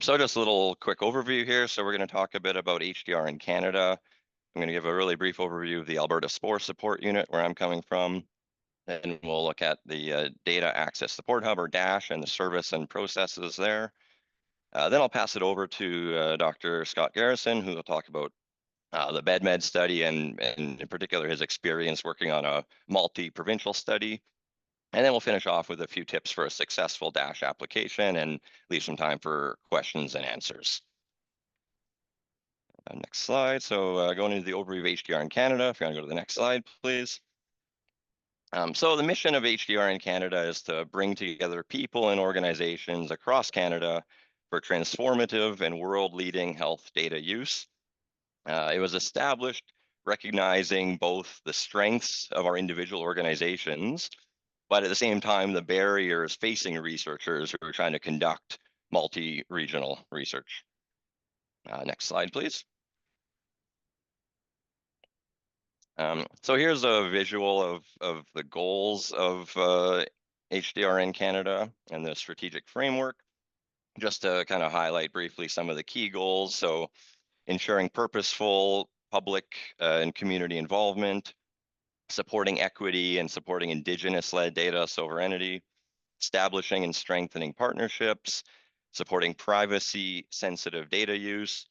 So just a little quick overview here. So we're going to talk a bit about HDR in Canada. I'm going to give a really brief overview of the Alberta Spore Support Unit, where I'm coming from. Then we'll look at the Data Access Support Hub, or DASH, and the service and processes there. Then I'll pass it over to Dr. Scott Garrison, who will talk about the BedMed study and in particular his experience working on a multi-provincial study. And then we'll finish off with a few tips for a successful DASH application and leave some time for questions and answers. Next slide. So going into the overview of HDR in Canada, if you want to go to the next slide, please. So the mission of HDR in Canada is to bring together people and organizations across Canada for transformative and world-leading health data use. It was established recognizing both the strengths of our individual organizations, but at the same time, the barriers facing researchers who are trying to conduct multi-regional research. Next slide, please. So here's a visual of the goals of HDR in Canada and the strategic framework, just to kind of highlight briefly some of the key goals. So ensuring purposeful public and community involvement, supporting equity and supporting Indigenous-led data sovereignty, establishing and strengthening partnerships, supporting privacy-sensitive data use,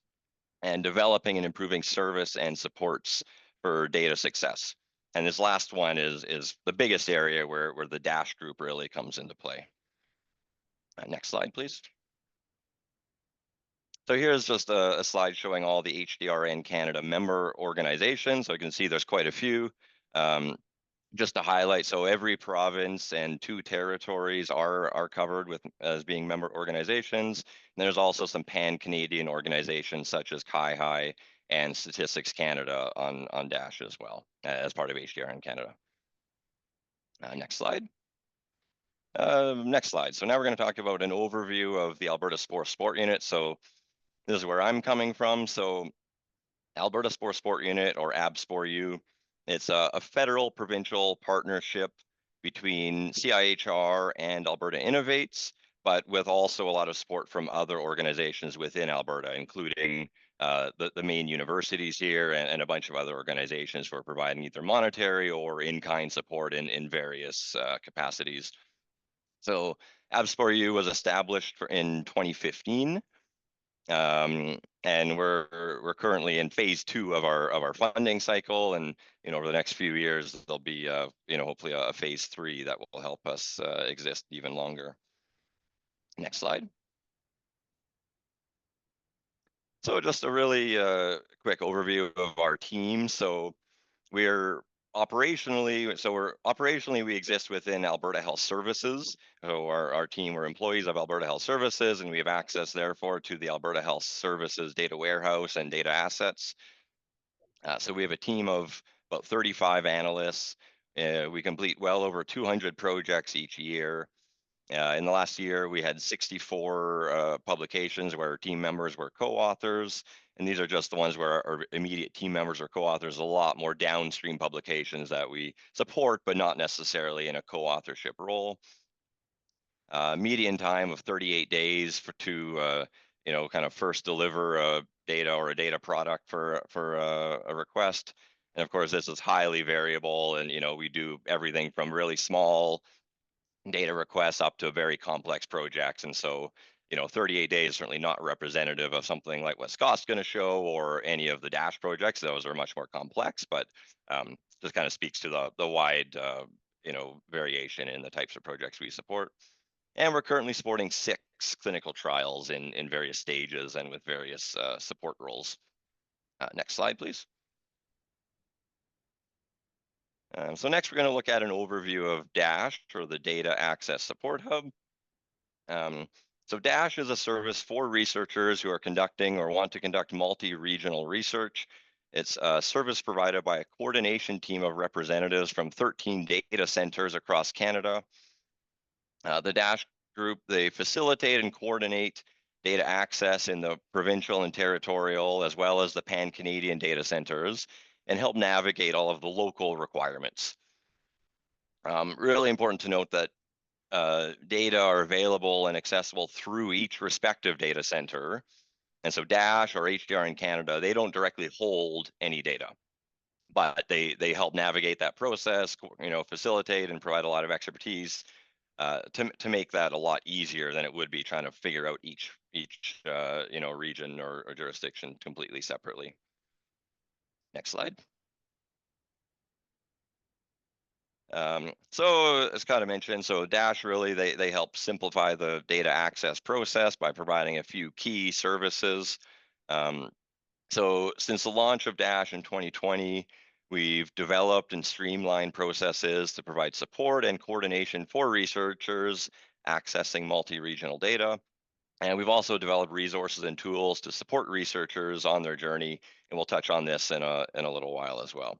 and developing and improving service and supports for data success. And this last one is the biggest area where the DASH group really comes into play. Next slide, please. So here's just a slide showing all the HDRN Canada member organizations. So you can see there's quite a few. Just to highlight, so every province and 2 territories are covered with as being member organizations. And there's also some pan-Canadian organizations such as CIHI and Statistics Canada on DASH as well, as part of HDR in Canada. Next slide. Next slide. So now we're going to talk about an overview of the Alberta Spore Support Unit. So this is where I'm coming from. So Alberta Spore Support Unit, or ABSPORU, it's a federal provincial partnership between CIHR and Alberta Innovates, but with also a lot of support from other organizations within Alberta, including the main universities here and a bunch of other organizations who are providing either monetary or in-kind support in various capacities. So ABSPORU was established in 2015. And we're currently in phase 2 of our funding cycle, and over the next few years there'll be hopefully a phase 3 that will help us exist even longer. Next slide. So just a really quick overview of our team. So we're operationally we exist within Alberta Health Services. So our team, we're employees of Alberta Health Services, and we have access therefore to the Alberta Health Services data warehouse and data assets. So we have a team of about 35 analysts. We complete well over 200 projects each year. In the last year, we had 64 publications where our team members were co-authors, and these are just the ones where our immediate team members are co-authors. A lot more downstream publications that we support, but not necessarily in a co-authorship role. Median time of 38 days to kind of first deliver data or a data product for a request. And of course, this is highly variable, and we do everything from really small data requests up to very complex projects. And so 38 days is certainly not representative of something like what Scott's going to show or any of the DASH projects. Those are much more complex, but just kind of speaks to the wide variation in the types of projects we support. And we're currently supporting 6 clinical trials in various stages and with various support roles. Next slide, please. So next, we're going to look at an overview of DASH, or the Data Access Support Hub. So DASH is a service for researchers who are conducting or want to conduct multi-regional research. It's a service provided by a coordination team of representatives from 13 data centers across Canada. The DASH group, they facilitate and coordinate data access in the provincial and territorial, as well as the pan-Canadian data centers, and help navigate all of the local requirements. Really important to note that data are available and accessible through each respective data center. And so Dash or HDRN Canada, they don't directly hold any data, but they help navigate that process, facilitate and provide a lot of expertise to make that a lot easier than it would be trying to figure out each region or jurisdiction completely separately. Next slide. So as kind of mentioned, so Dash really they help simplify the data access process by providing a few key services. So since the launch of Dash in 2020, we've developed and streamlined processes to provide support and coordination for researchers accessing multi-regional data. And we've also developed resources and tools to support researchers on their journey, and we'll touch on this in a little while as well.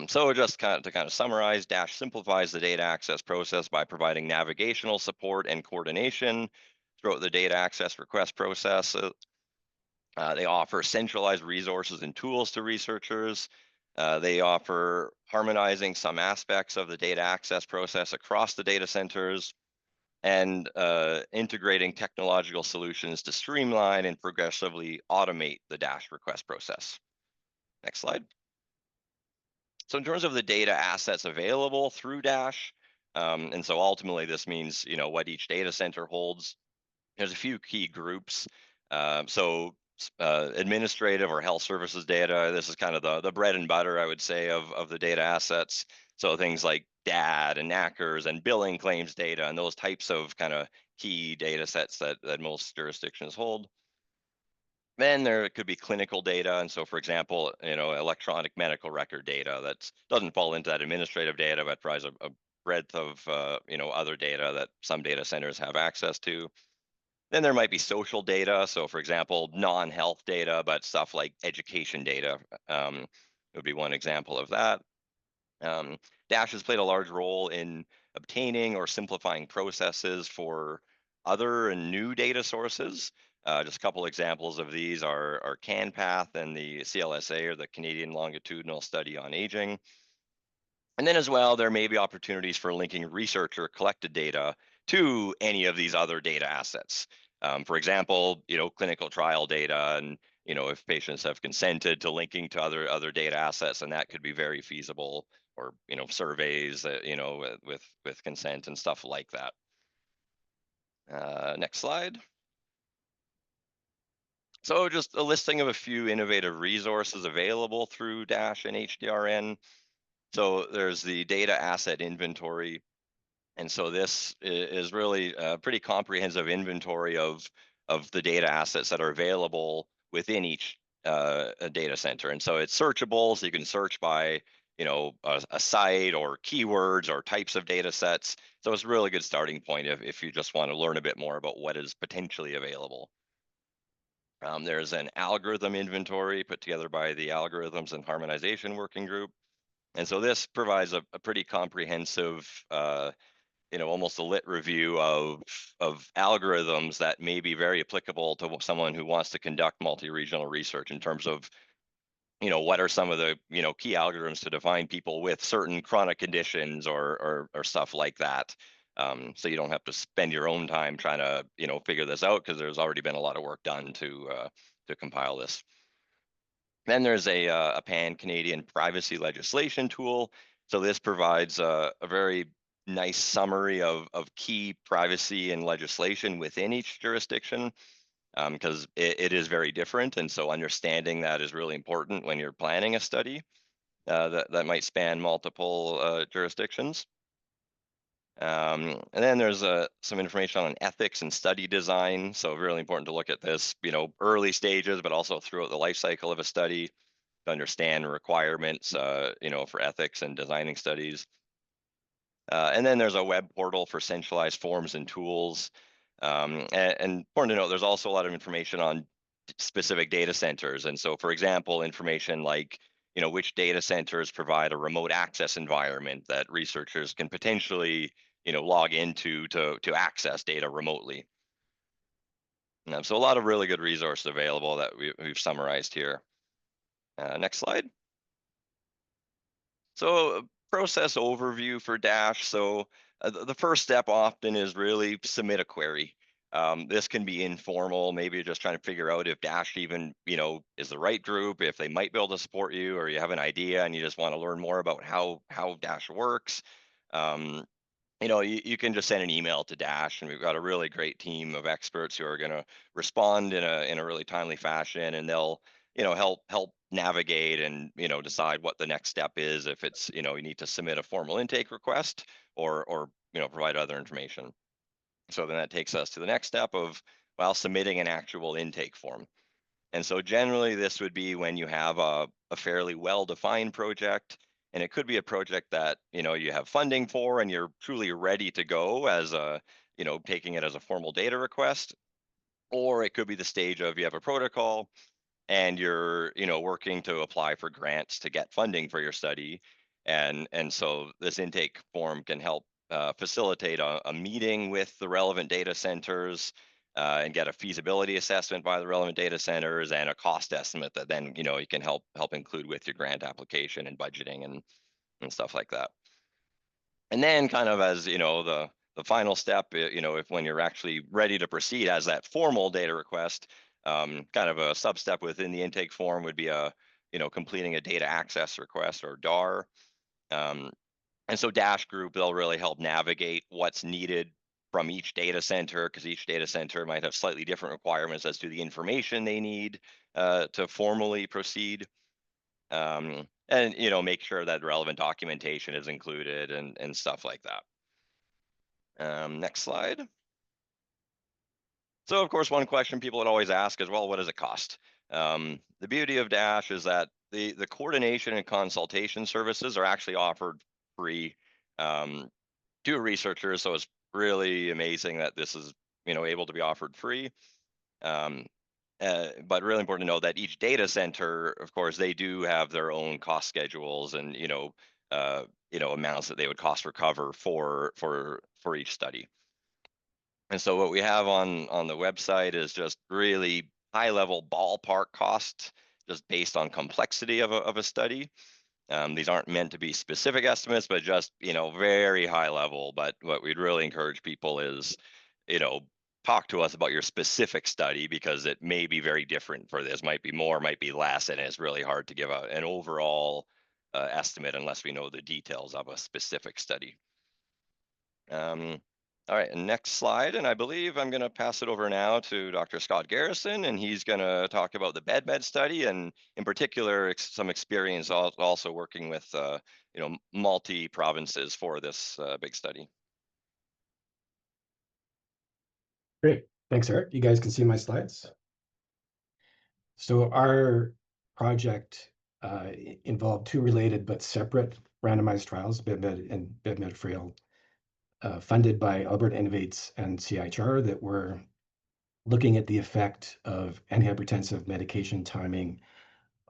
So just to kind of summarize, Dash simplifies the data access process by providing navigational support and coordination throughout the data access request process. They offer centralized resources and tools to researchers. They offer harmonizing some aspects of the data access process across the data centers and integrating technological solutions to streamline and progressively automate the Dash request process. Next slide. So in terms of the data assets available through Dash, and so ultimately this means, what each data center holds. There's a few key groups. Administrative or health services data, this is kind of the bread and butter, I would say, of the data assets. So things like DAD and NACRS and billing claims data and those types of kind of key data sets that most jurisdictions hold. Then there could be clinical data. And so, for example, electronic medical record data that doesn't fall into that administrative data, but provides a breadth of, other data that some data centers have access to. Then there might be social data. So, for example, non-health data, but stuff like education data would be one example of that. Dash has played a large role in obtaining or simplifying processes for other and new data sources. Just a couple examples of these are CanPath and the CLSA, or the Canadian Longitudinal Study on Aging. And then as well, there may be opportunities for linking researcher collected data to any of these other data assets. For example, clinical trial data, and if patients have consented to linking to other data assets, and that could be very feasible, or surveys, with consent and stuff like that. Next slide. So just a listing of a few innovative resources available through Dash and HDRN. So there's the data asset inventory. And so this is really a pretty comprehensive inventory of the data assets that are available within each a data center. And so it's searchable, so you can search by a site or keywords or types of data sets. So it's a really good starting point if you just want to learn a bit more about what is potentially available. There's an algorithm inventory put together by the Algorithms and Harmonization Working Group. And so this provides a pretty comprehensive almost a lit review of algorithms that may be very applicable to someone who wants to conduct multi-regional research, in terms of what are some of the key algorithms to define people with certain chronic conditions or stuff like that. So you don't have to spend your own time trying to figure this out, because there's already been a lot of work done to compile this. Then there's a pan-Canadian privacy legislation tool. So this provides a very nice summary of key privacy and legislation within each jurisdiction, because it is very different. And so understanding that is really important when you're planning a study that might span multiple jurisdictions. And then there's some information on ethics and study design. So really important to look at this, early stages, but also throughout the life cycle of a study, to understand requirements, for ethics and designing studies. And then there's a web portal for centralized forms and tools. And important to note, there's also a lot of information on specific data centers. And so, for example, information like, which data centers provide a remote access environment that researchers can potentially, log into to access data remotely. So a lot of really good resources available that we've summarized here. Next slide. So process overview for Dash. So The first step often is really submit a query. This can be informal. Maybe you're just trying to figure out if Dash even, is the right group, if they might be able to support you, or you have an idea and you just want to learn more about how Dash works. Um, you can just send an email to Dash, and we've got a really great team of experts who are going to respond in a really timely fashion, and they'll help navigate and decide what the next step is, if it's you need to submit a formal intake request or provide other information. So then that takes us to the next step of, well, submitting an actual intake form. And so generally this would be when you have a fairly well-defined project, and it could be a project that, you have funding for and you're truly ready to go as taking it as a formal data request, or it could be the stage of you have a protocol and you're working to apply for grants to get funding for your study, and so this intake form can help facilitate a meeting with the relevant data centers, and get a feasibility assessment by the relevant data centers and a cost estimate that then you can help include with your grant application and budgeting and stuff like that. And then kind of as the final step, if when you're actually ready to proceed as that formal data request, kind of a sub step within the intake form would be completing a data access request, or DAR. And so Dash Group, they'll really help navigate what's needed from each data center, because each data center might have slightly different requirements as to the information they need to formally proceed. And make sure that relevant documentation is included and stuff like that. Next slide. So of course, one question people would always ask is, well, what does it cost? The beauty of Dash is that the coordination and consultation services are actually offered free to researchers. So it's really amazing that this is able to be offered free. But really important to know that each data center, of course, they do have their own cost schedules and amounts that they would cost recover for each study. And so what we have on the website is just really high level ballpark costs, just based on complexity of a study. These aren't meant to be specific estimates, but just very high level. But what we'd really encourage people is, you know, talk to us about your specific study, because it may be very different for this. Might be more, might be less, and it's really hard to give an overall estimate unless we know the details of a specific study. All right, next slide. And I believe I'm going to pass it over now to Dr. Scott Garrison, and he's going to talk about the BedMed study, and in particular, some experience also working with, multi-provinces for this big study. Great, thanks, Eric. You guys can see my slides. So our project involved two related but separate randomized trials, BedMed and BedMed Frail, funded by Alberta Innovates and CIHR, that were looking at the effect of antihypertensive medication timing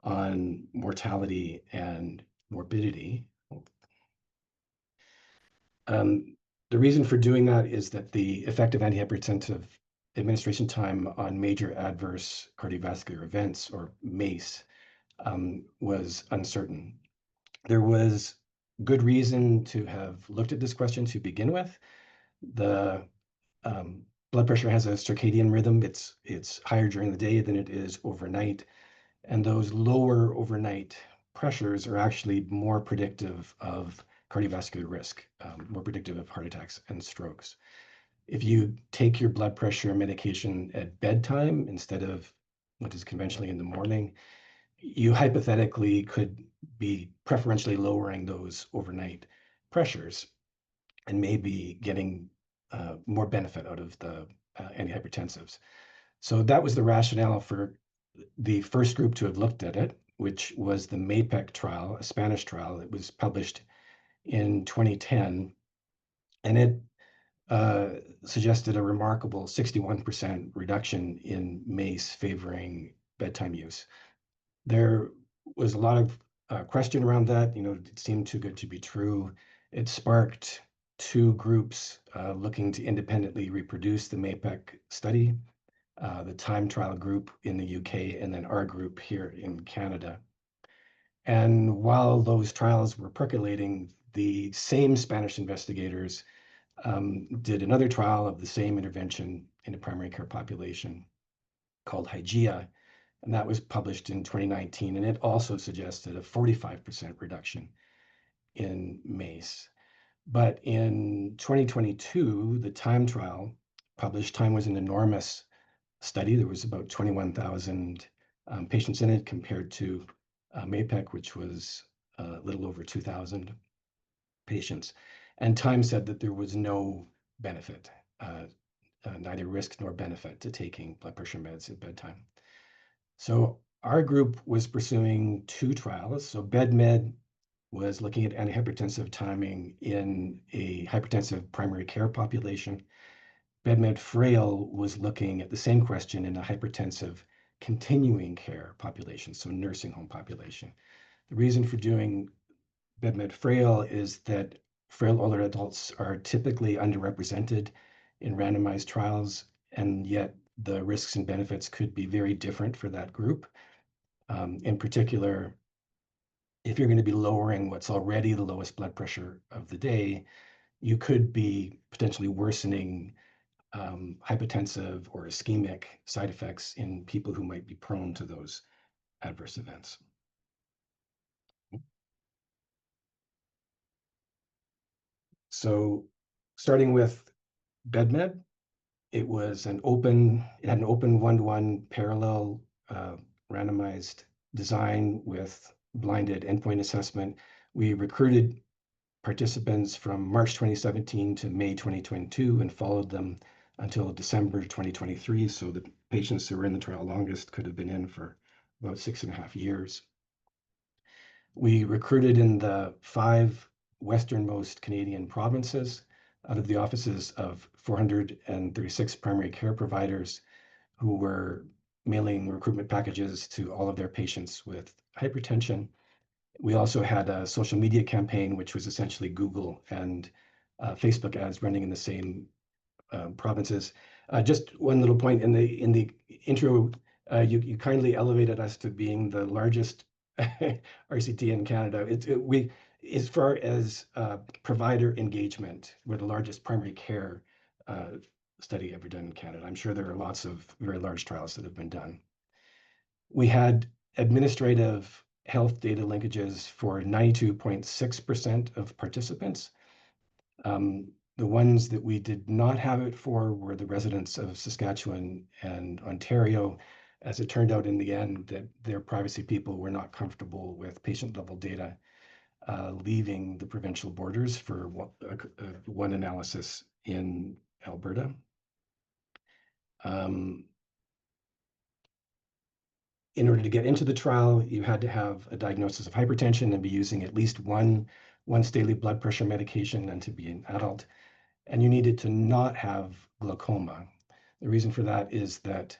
on mortality and morbidity. The reason for doing that is that the effect of antihypertensive administration time on major adverse cardiovascular events, or MACE, was uncertain. There was good reason to have looked at this question to begin with. The blood pressure has a circadian rhythm. It's higher during the day than it is overnight. And those lower overnight pressures are actually more predictive of cardiovascular risk, more predictive of heart attacks and strokes. If you take your blood pressure medication at bedtime instead of what is conventionally in the morning, you hypothetically could be preferentially lowering those overnight pressures and maybe getting more benefit out of the antihypertensives. So that was the rationale for the first group to have looked at it, which was the MAPEC trial, a Spanish trial. It was published in 2010, and it suggested a remarkable 61% reduction in MACE favoring bedtime use. There was a lot of question around that. It seemed too good to be true. It sparked two groups looking to independently reproduce the MAPEC study, the time trial group in the UK, and then our group here in Canada. And while those trials were percolating, the same Spanish investigators did another trial of the same intervention in a primary care population called HYGEA, and that was published in 2019, and it also suggested a 45% reduction in MACE. But in 2022, the TIME trial published, TIME was an enormous study. There was about 21,000 patients in it compared to MAPEC, which was a little over 2,000 patients. And TIME said that there was no benefit, neither risk nor benefit to taking blood pressure meds at bedtime. So our group was pursuing two trials. So BedMed was looking at antihypertensive timing in a hypertensive primary care population. BedMed Frail was looking at the same question in a hypertensive continuing care population, so nursing home population. The reason for doing BedMed Frail is that frail older adults are typically underrepresented in randomized trials, and yet the risks and benefits could be very different for that group. In particular, if you're going to be lowering what's already the lowest blood pressure of the day, you could be potentially worsening hypotensive or ischemic side effects in people who might be prone to those adverse events. So starting with BedMed, it had an open one-to-one parallel randomized design with blinded endpoint assessment. We recruited participants from March 2017 to May 2022 and followed them until December 2023. So the patients who were in the trial longest could have been in for about 6.5 years. We recruited in the 5 westernmost Canadian provinces out of the offices of 436 primary care providers who were mailing recruitment packages to all of their patients with hypertension. We also had a social media campaign, which was essentially Google and Facebook ads running in the same provinces. Just one little point in the intro, you kindly elevated us to being the largest RCT in Canada. As far as provider engagement, we're the largest primary care study ever done in Canada. I'm sure there are lots of very large trials that have been done. We had administrative health data linkages for 92.6% of participants. The ones that we did not have it for were the residents of Saskatchewan and Ontario, as it turned out in the end that their privacy people were not comfortable with patient-level data leaving the provincial borders for one analysis in Alberta. In order to get into the trial, you had to have a diagnosis of hypertension and be using at least one once daily blood pressure medication and to be an adult. And you needed to not have glaucoma. The reason for that is that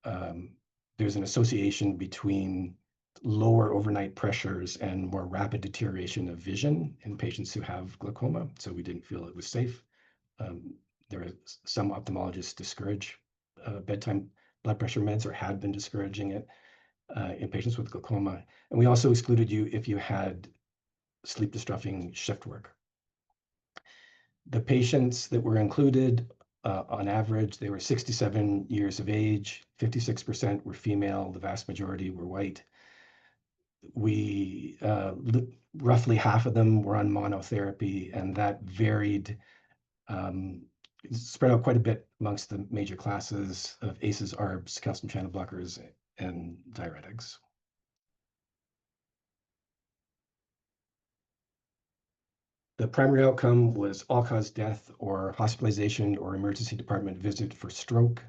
there's an association between lower overnight pressures and more rapid deterioration of vision in patients who have glaucoma. So we didn't feel it was safe. There are some ophthalmologists discourage bedtime blood pressure meds or had been discouraging it in patients with glaucoma. And we also excluded you if you had sleep disrupting shift work. The patients that were included, on average, they were 67 years of age, 56% were female, the vast majority were white. Roughly half of them were on monotherapy, and that varied, spread out quite a bit amongst the major classes of ACEs, ARBs, calcium channel blockers, and diuretics. The primary outcome was all-cause death or hospitalization or emergency department visit for stroke,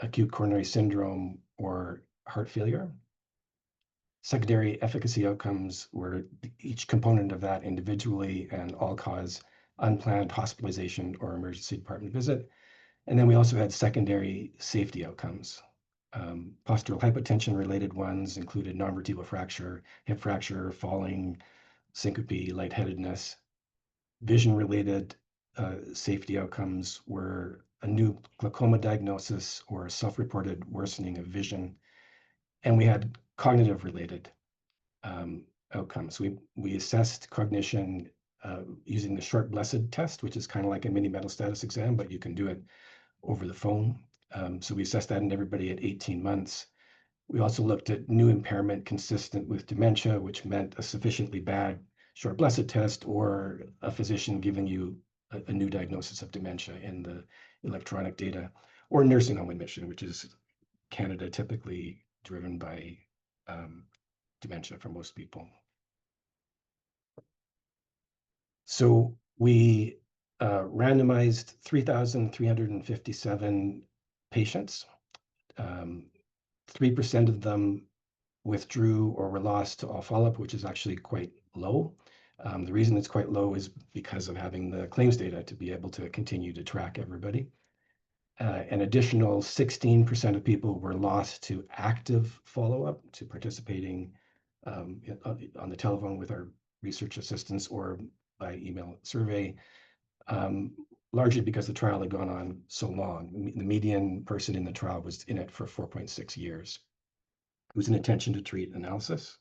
acute coronary syndrome, or heart failure. Secondary efficacy outcomes were each component of that individually and all-cause unplanned hospitalization or emergency department visit. And then we also had secondary safety outcomes. Postural hypotension-related ones included non-vertebral fracture, hip fracture, falling, syncope, lightheadedness. Vision-related safety outcomes were a new glaucoma diagnosis or self-reported worsening of vision. And we had cognitive-related outcomes. We assessed cognition using the short blessed test, which is kind of like a mini mental status exam, but you can do it over the phone. So we assessed that in everybody at 18 months. We also looked at new impairment consistent with dementia, which meant a sufficiently bad short blessed test or a physician giving you a new diagnosis of dementia in the electronic data, or nursing home admission, which is Canada typically driven by dementia for most people. So we randomized 3,357 patients. 3% of them withdrew or were lost to all follow-up, which is actually quite low. The reason it's quite low is because of having the claims data to be able to continue to track everybody. An additional 16% of people were lost to active follow-up, to participating on the telephone with our research assistants or by email survey, largely because the trial had gone on so long. The median person in the trial was in it for 4.6 years. It was an intention to treat analysis.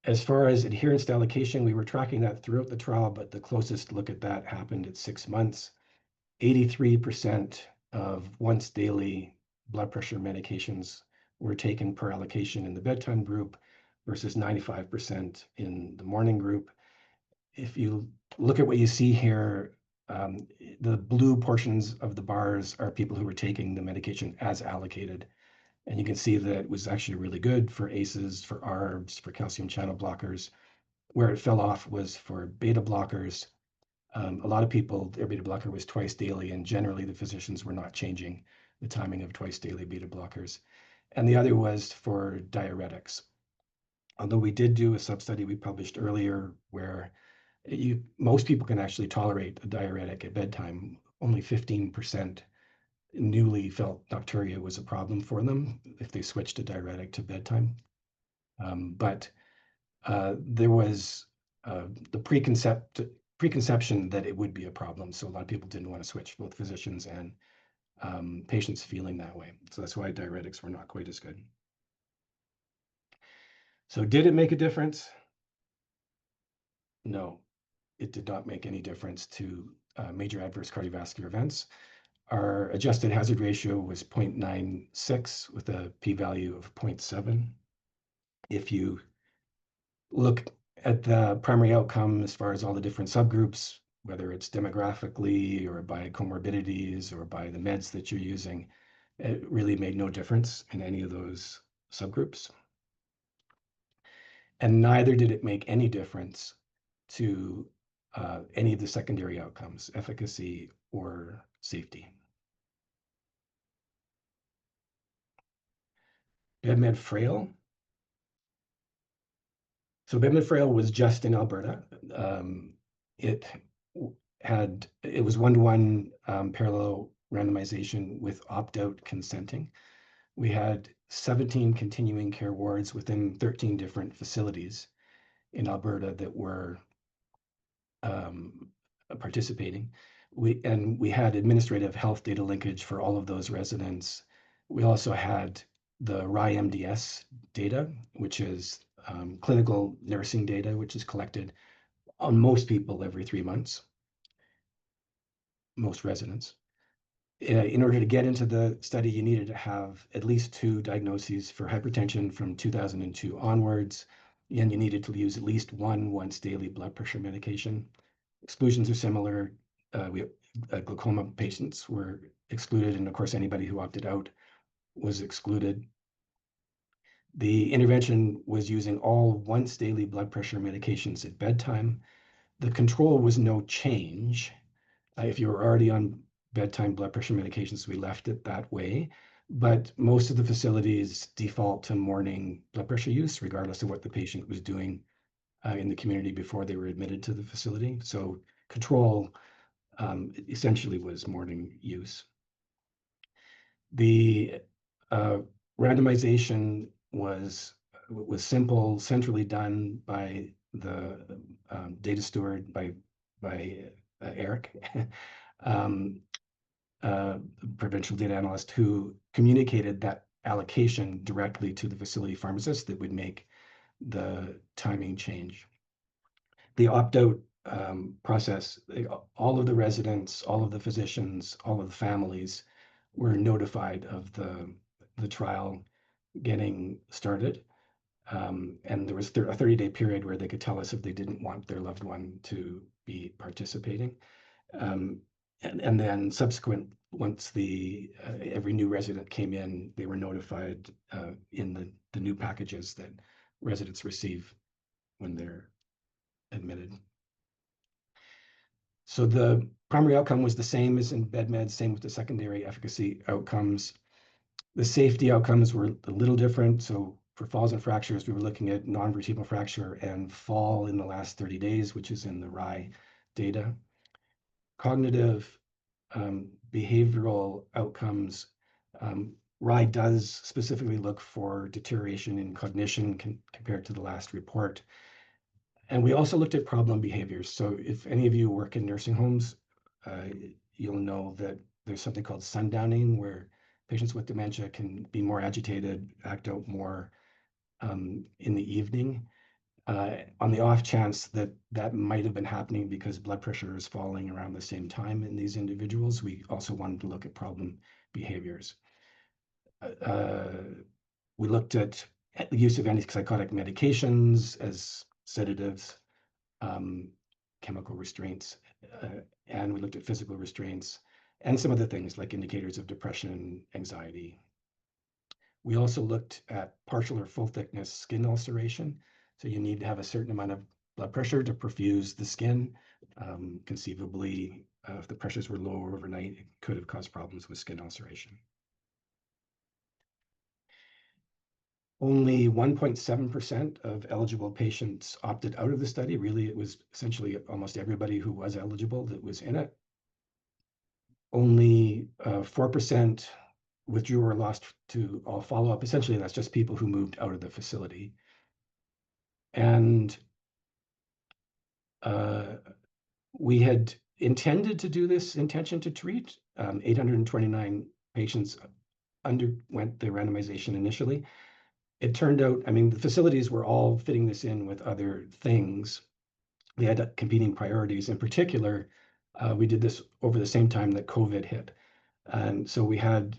As far as adherence to allocation, we were tracking that throughout the trial, but the closest look at that happened at 6 months. 83% of once daily blood pressure medications were taken per allocation in the bedtime group versus 95% in the morning group. If you look at what you see here, the blue portions of the bars are people who were taking the medication as allocated. And you can see that it was actually really good for ACEs, for ARBs, for calcium channel blockers. Where it fell off was for beta blockers. A lot of people, their beta blocker was twice daily, and generally the physicians were not changing the timing of twice daily beta blockers. And the other was for diuretics. Although we did do a sub-study we published earlier where most people can actually tolerate a diuretic at bedtime. Only 15% newly felt nocturia was a problem for them if they switched a diuretic to bedtime. But there was the preconception that it would be a problem. So a lot of people didn't want to switch, both physicians and patients feeling that way. So that's why diuretics were not quite as good. So did it make a difference? No, it did not make any difference to major adverse cardiovascular events. Our adjusted hazard ratio was 0.96 with a p-value of 0.7. If you look at the primary outcome as far as all the different subgroups, whether it's demographically or by comorbidities or by the meds that you're using, it really made no difference in any of those subgroups. And neither did it make any difference to any of the secondary outcomes, efficacy or safety. BedMed Frail. So BedMed Frail was just in Alberta. It was 1-to-1 parallel randomization with opt-out consenting. We had 17 continuing care wards within 13 different facilities in Alberta that were participating. We had administrative health data linkage for all of those residents. We also had the RIMDS data, which is clinical nursing data, which is collected on most people every 3 months, most residents. In order to get into the study, you needed to have at least 2 diagnoses for hypertension from 2002 onwards, and you needed to use at least 1 once daily blood pressure medication. Exclusions are similar. Glaucoma patients were excluded, and of course, anybody who opted out was excluded. The intervention was using all once daily blood pressure medications at bedtime. The control was no change. If you were already on bedtime blood pressure medications, we left it that way. But most of the facilities default to morning blood pressure use, regardless of what the patient was doing in the community before they were admitted to the facility. So control essentially was morning use. The randomization was simple, centrally done by the data steward, by Erik, provincial data analyst, who communicated that allocation directly to the facility pharmacist that would make the timing change. The opt-out process, all of the residents, all of the physicians, all of the families were notified of the trial getting started. And there was a 30-day period where they could tell us if they didn't want their loved one to be participating. And then subsequent, once every new resident came in, they were notified in the new packages that residents receive when they're admitted. So the primary outcome was the same as in BedMed, same with the secondary efficacy outcomes. The safety outcomes were a little different. So for falls and fractures, we were looking at non-vertebral fracture and fall in the last 30 days, which is in the RAI data. Cognitive behavioral outcomes, RAI does specifically look for deterioration in cognition compared to the last report. And we also looked at problem behaviors. So if any of you work in nursing homes, you'll know that there's something called sundowning, where patients with dementia can be more agitated, act out more in the evening. On the off chance that that might have been happening because blood pressure is falling around the same time in these individuals, we also wanted to look at problem behaviors. We looked at the use of antipsychotic medications as sedatives, chemical restraints, and we looked at physical restraints and some other things like indicators of depression, anxiety. We also looked at partial or full thickness skin ulceration. So you need to have a certain amount of blood pressure to perfuse the skin. Conceivably, if the pressures were lower overnight, it could have caused problems with skin ulceration. Only 1.7% of eligible patients opted out of the study. Really, it was essentially almost everybody who was eligible that was in it. Only 4% withdrew or lost to all follow-up. Essentially, that's just people who moved out of the facility. And we had intended to do this intention to treat. 829 patients underwent the randomization initially. It turned out, I mean, the facilities were all fitting this in with other things. They had competing priorities. In particular, we did this over the same time that COVID hit. And so we had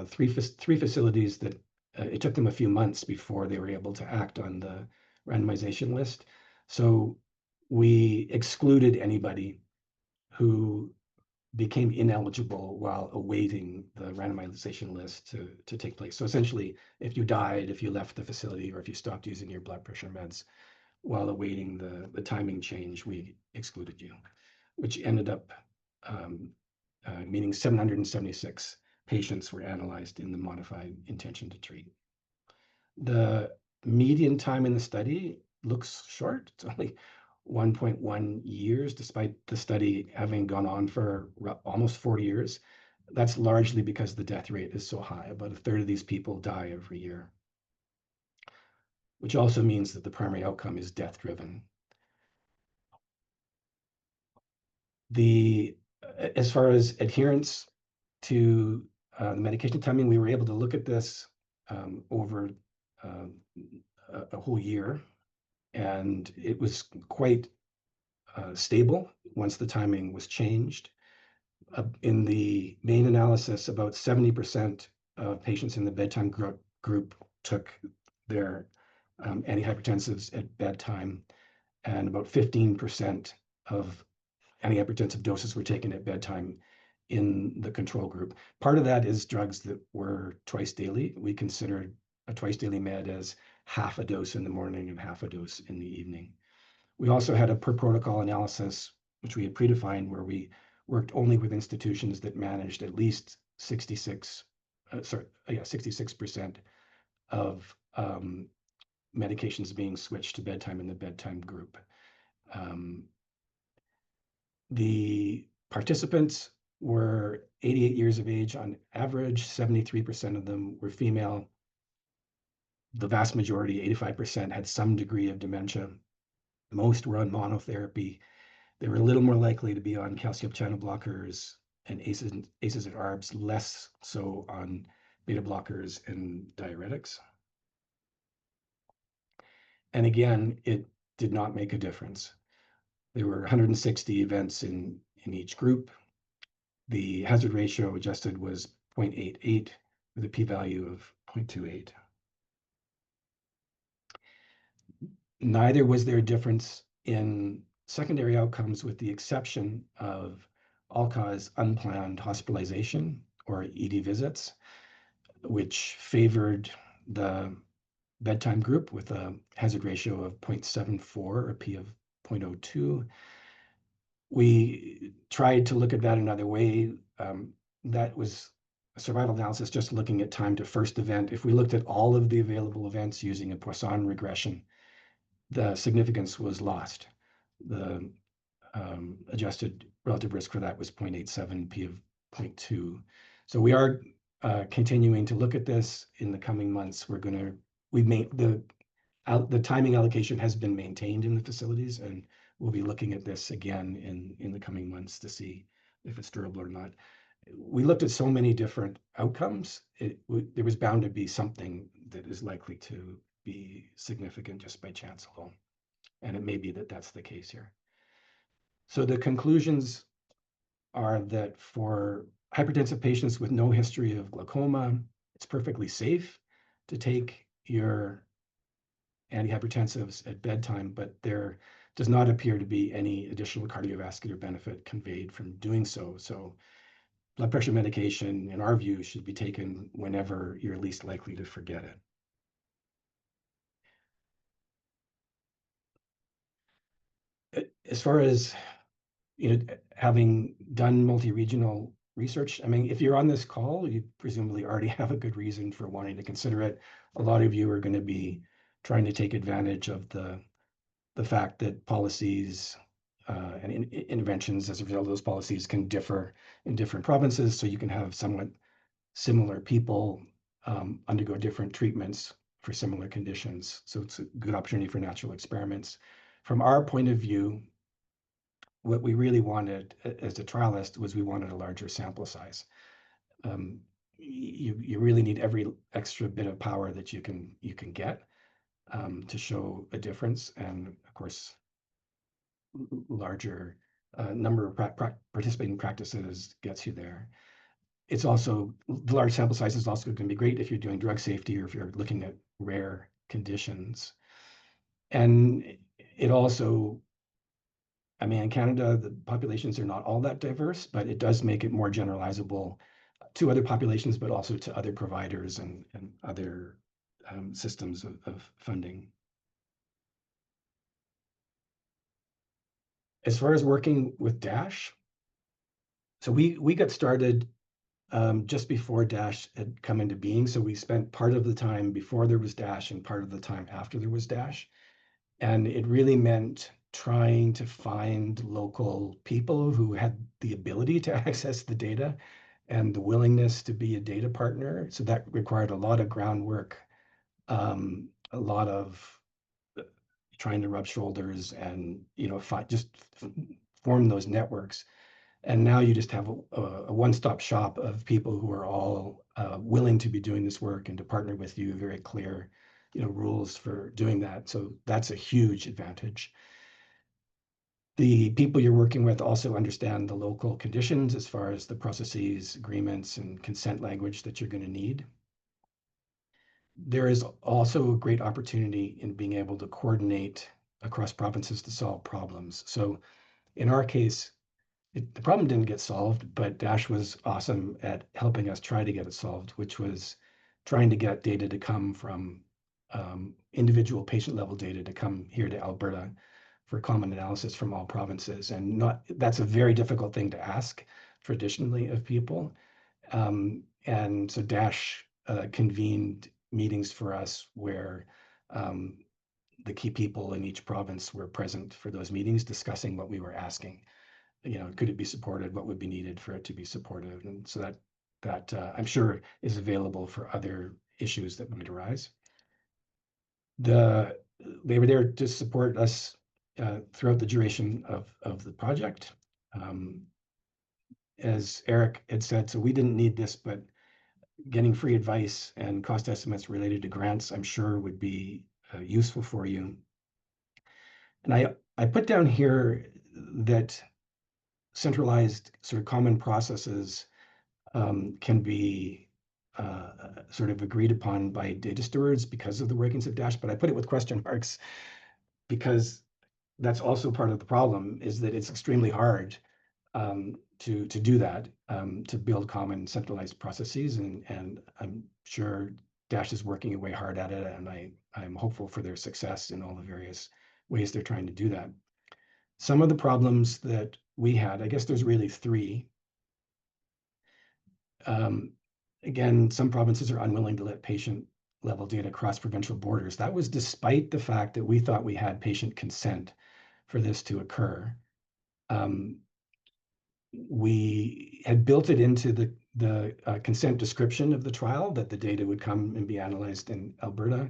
three facilities that it took them a few months before they were able to act on the randomization list. So we excluded anybody who became ineligible while awaiting the randomization list to take place. So essentially, if you died, if you left the facility, or if you stopped using your blood pressure meds while awaiting the timing change, we excluded you, which ended up meaning 776 patients were analyzed in the modified intention to treat. The median time in the study looks short. It's only 1.1 years, despite the study having gone on for almost 40 years. That's largely because the death rate is so high. About a third of these people die every year, which also means that the primary outcome is death-driven. As far as adherence to the medication timing, we were able to look at this over a whole year, and it was quite stable once the timing was changed. In the main analysis, about 70% of patients in the bedtime group took their antihypertensives at bedtime, and about 15% of antihypertensive doses were taken at bedtime in the control group. Part of that is drugs that were twice daily. We considered a twice daily med as half a dose in the morning and half a dose in the evening. We also had a per protocol analysis, which we had predefined, where we worked only with institutions that managed at least 66% of medications being switched to bedtime in the bedtime group. The participants were 88 years of age on average. 73% of them were female. The vast majority, 85%, had some degree of dementia. Most were on monotherapy. They were a little more likely to be on calcium channel blockers and ACEs and ARBs, less so on beta blockers, and diuretics. And again, it did not make a difference. There were 160 events in each group. The hazard ratio adjusted was 0.88 with a p-value of 0.28. Neither was there a difference in secondary outcomes with the exception of all-cause unplanned hospitalization or ED visits, which favored the bedtime group with a hazard ratio of 0.74, a p of 0.02. We tried to look at that another way. That was a survival analysis just looking at time to first event. If we looked at all of the available events using a Poisson regression, the significance was lost. The adjusted relative risk for that was 0.87, p of 0.2. So we are continuing to look at this in the coming months. We've made the timing allocation has been maintained in the facilities, and we'll be looking at this again in the coming months to see if it's durable or not. We looked at so many different outcomes. There was bound to be something that is likely to be significant just by chance alone. And it may be that that's the case here. So the conclusions are that for hypertensive patients with no history of glaucoma, it's perfectly safe to take your antihypertensives at bedtime, but there does not appear to be any additional cardiovascular benefit conveyed from doing so. So blood pressure medication, in our view, should be taken whenever you're least likely to forget it. As far as having done multi-regional research, I mean, if you're on this call, you presumably already have a good reason for wanting to consider it. A lot of you are going to be trying to take advantage of the fact that policies and interventions as a result of those policies can differ in different provinces. So you can have somewhat similar people undergo different treatments for similar conditions. So it's a good opportunity for natural experiments. From our point of view, what we really wanted as a trialist was we wanted a larger sample size. You really need every extra bit of power that you can get to show a difference, and of course, larger number of participating practices gets you there. It's also the large sample size is also going to be great if you're doing drug safety or if you're looking at rare conditions, and it also. I mean, in Canada, the populations are not all that diverse, but it does make it more generalizable to other populations, but also to other providers and other systems of funding. As far as working with DASH, so we got started just before DASH had come into being. So we spent part of the time before there was DASH and part of the time after there was DASH. And it really meant trying to find local people who had the ability to access the data and the willingness to be a data partner. So that required a lot of groundwork, a lot of trying to rub shoulders and just form those networks. And now you just have a one-stop shop of people who are all willing to be doing this work and to partner with you. Very clear, rules for doing that. So that's a huge advantage. The people you're working with also understand the local conditions as far as the processes, agreements, and consent language that you're going to need. There is also a great opportunity in being able to coordinate across provinces to solve problems. So in our case, the problem didn't get solved, but Dash was awesome at helping us try to get it solved, which was trying to get data to come from individual patient level data to come here to Alberta for common analysis from all provinces. And that's a very difficult thing to ask traditionally of people. And so Dash convened meetings for us where the key people in each province were present for those meetings discussing what we were asking. Could it be supported? What would be needed for it to be supported? And so that I'm sure is available for other issues that might arise. They were there to support us throughout the duration of the project. As Erik had said, so we didn't need this, but getting free advice and cost estimates related to grants, I'm sure would be useful for you. And I put down here that centralized sort of common processes can be sort of agreed upon by data stewards because of the workings of Dash, but I put it with question marks because that's also part of the problem, is that it's extremely hard to do that, to build common centralized processes, and I'm sure Dash is working away hard at it, and I'm hopeful for their success in all the various ways they're trying to do that. Some of the problems that we had, I guess there's really three. Again, some provinces are unwilling to let patient level data cross provincial borders. That was despite the fact that we thought we had patient consent for this to occur. We had built it into the consent description of the trial that the data would come and be analyzed in Alberta.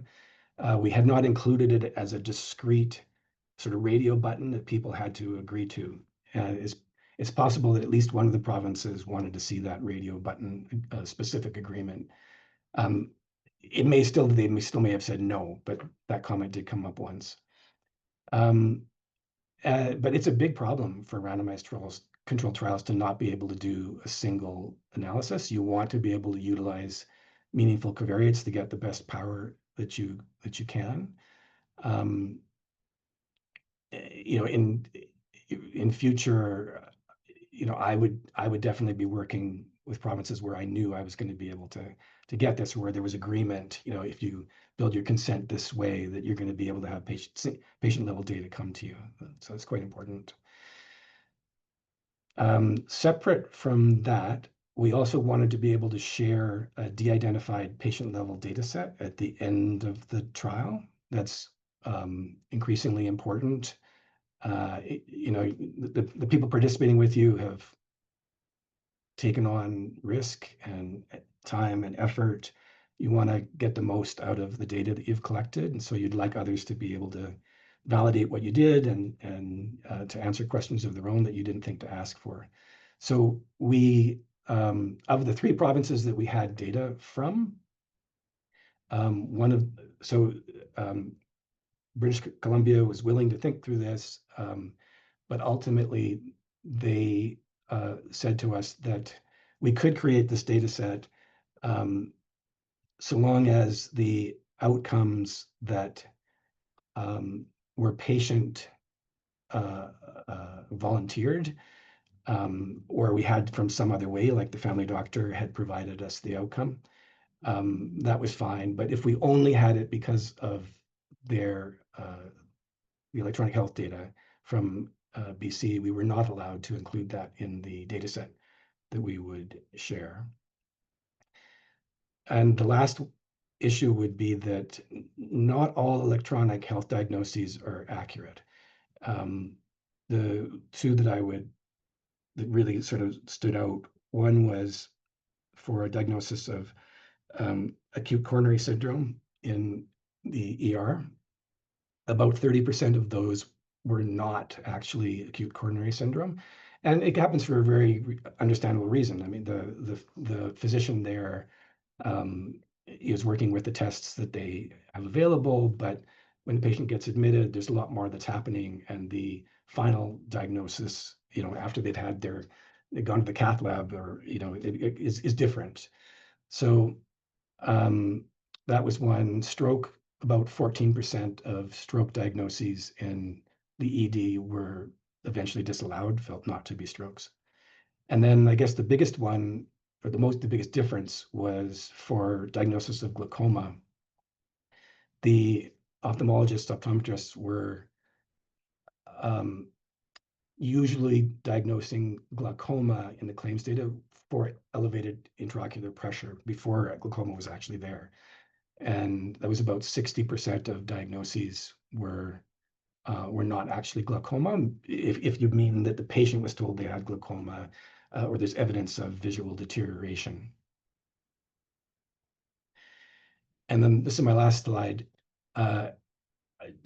We had not included it as a discrete sort of radio button that people had to agree to. It's possible that at least one of the provinces wanted to see that radio button specific agreement. They may still have said no, but that comment did come up once. But it's a big problem for randomized controlled trials to not be able to do a single analysis. You want to be able to utilize meaningful covariates to get the best power that you can. In future, I would definitely be working with provinces where I knew I was going to be able to get this, where there was agreement. If you build your consent this way, that you're going to be able to have patient level data come to you. So it's quite important. Separate from that, we also wanted to be able to share a de-identified patient level data set at the end of the trial. That's increasingly important. The people participating with you have taken on risk and time and effort. You want to get the most out of the data that you've collected, and so you'd like others to be able to validate what you did and to answer questions of their own that you didn't think to ask for. So we, of the three provinces that we had data from, British Columbia was willing to think through this, but ultimately they said to us that we could create this data set so long as the outcomes that were patient volunteered, or we had from some other way, like the family doctor had provided us the outcome, that was fine. But if we only had it because of the electronic health data from BC, we were not allowed to include that in the data set that we would share. And the last issue would be that not all electronic health diagnoses are accurate. The two that really sort of stood out, one was for a diagnosis of acute coronary syndrome in the ER. About 30% of those were not actually acute coronary syndrome. And it happens for a very understandable reason. I mean, the physician there is working with the tests that they have available, but when the patient gets admitted, there's a lot more that's happening, and the final diagnosis, after they've gone to the cath lab, or it is different. So that was one. Stroke, about 14% of stroke diagnoses in the ED were eventually disallowed, felt not to be strokes. And then I guess the biggest one, or the biggest difference, was for diagnosis of glaucoma. The optometrists were usually diagnosing glaucoma in the claims data for elevated intraocular pressure before glaucoma was actually there. And that was about 60% of diagnoses were not actually glaucoma, if you mean that the patient was told they had glaucoma, or there's evidence of visual deterioration. And then this is my last slide. I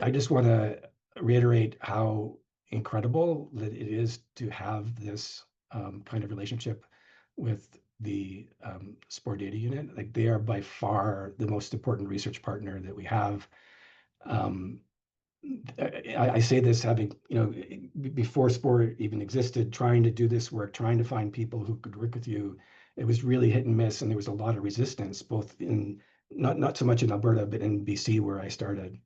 just want to reiterate how incredible that it is to have this kind of relationship with the SPORE data unit. Like they are by far the most important research partner that we have. I say this having, before SPORE even existed, trying to do this work, trying to find people who could work with you. It was really hit and miss, and there was a lot of resistance, both in not so much in Alberta, but in BC where I started.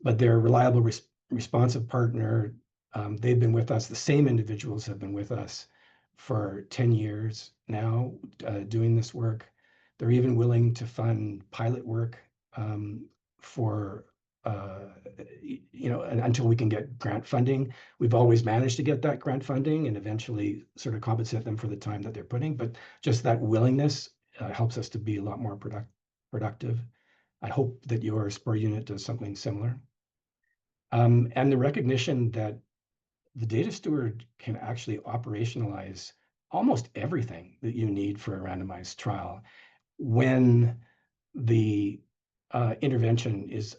But they're a reliable, responsive partner. They've been with us. The same individuals have been with us for 10 years now, doing this work. They're even willing to fund pilot work for until we can get grant funding. We've always managed to get that grant funding and eventually sort of compensate them for the time that they're putting. But just that willingness helps us to be a lot more productive. I hope that your SPORE unit does something similar. And the recognition that the data steward can actually operationalize almost everything that you need for a randomized trial when the intervention is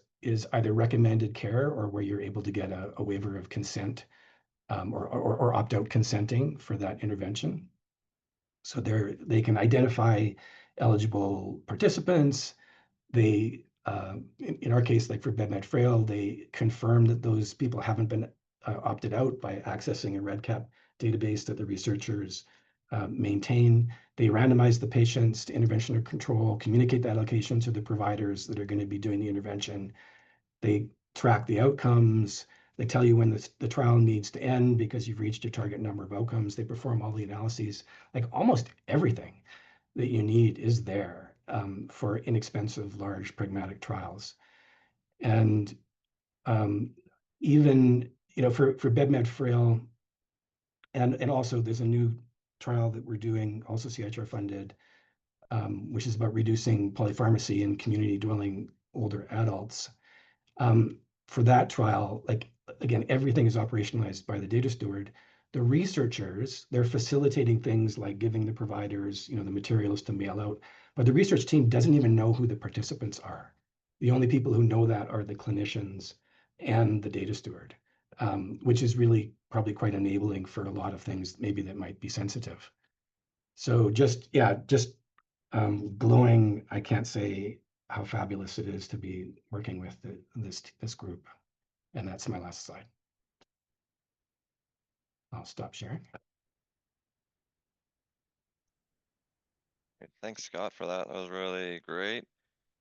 either recommended care or where you're able to get a waiver of consent or opt-out consenting for that intervention. So they can identify eligible participants. They, in our case, like for BedMed Frail, they confirm that those people haven't been opted out by accessing a REDCap database that the researchers maintain. They randomize the patients to intervention or control, communicate that allocation to the providers that are going to be doing the intervention. They track the outcomes. They tell you when the trial needs to end because you've reached your target number of outcomes. They perform all the analyses. Like almost everything that you need is there for inexpensive, large pragmatic trials. And even, for BedMed Frail, and also there's a new trial that we're doing, also CIHR funded, which is about reducing polypharmacy in community dwelling older adults. For that trial, like again, everything is operationalized by the data steward. The researchers, they're facilitating things like giving the providers, the materials to mail out, but the research team doesn't even know who the participants are. The only people who know that are the clinicians and the data steward, which is really probably quite enabling for a lot of things maybe that might be sensitive. So just glowing. I can't say how fabulous it is to be working with this group. And that's my last slide. I'll stop sharing. Thanks, Scott, for that. That was really great.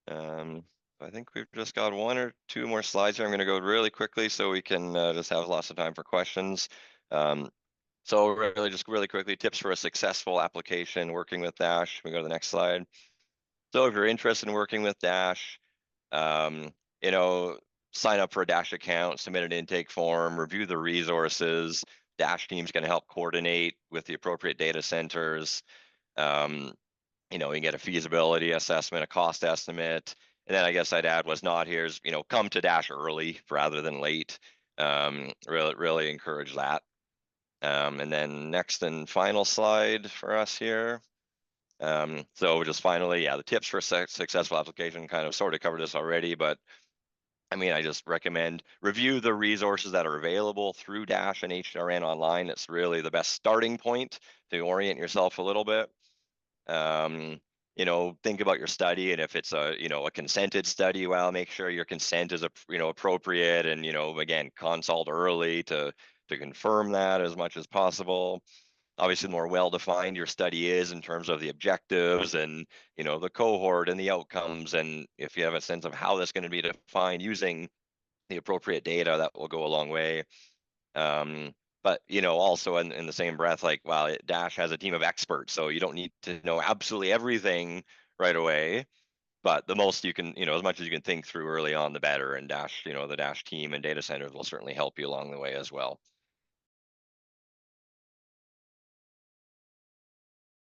I think we've just got one or two more slides here. I'm going to go really quickly so we can just have lots of time for questions. So really quickly, tips for a successful application working with Dash. We go to the next slide. So if you're interested in working with Dash, sign up for a Dash account, submit an intake form, review the resources. Dash team's going to help coordinate with the appropriate data centers. You can get a feasibility assessment, a cost estimate. And then I guess I'd add what's not here is, come to Dash early rather than late. Really encourage that. And then next and final slide for us here. So just finally, the tips for a successful application kind of sort of covered this already, but I just recommend review the resources that are available through Dash and HDRN online. It's really the best starting point to orient yourself a little bit. Think about your study, and if it's a consented study, well, make sure your consent is appropriate, and again, consult early to confirm that as much as possible. Obviously, the more well-defined your study is in terms of the objectives and the cohort and the outcomes, and if you have a sense of how that's going to be defined using the appropriate data, that will go a long way. But also in the same breath, like, wow, Dash has a team of experts, so you don't need to know absolutely everything right away. But the most you can, as much as you can think through early on, the better. And Dash, the Dash team and data centers will certainly help you along the way as well.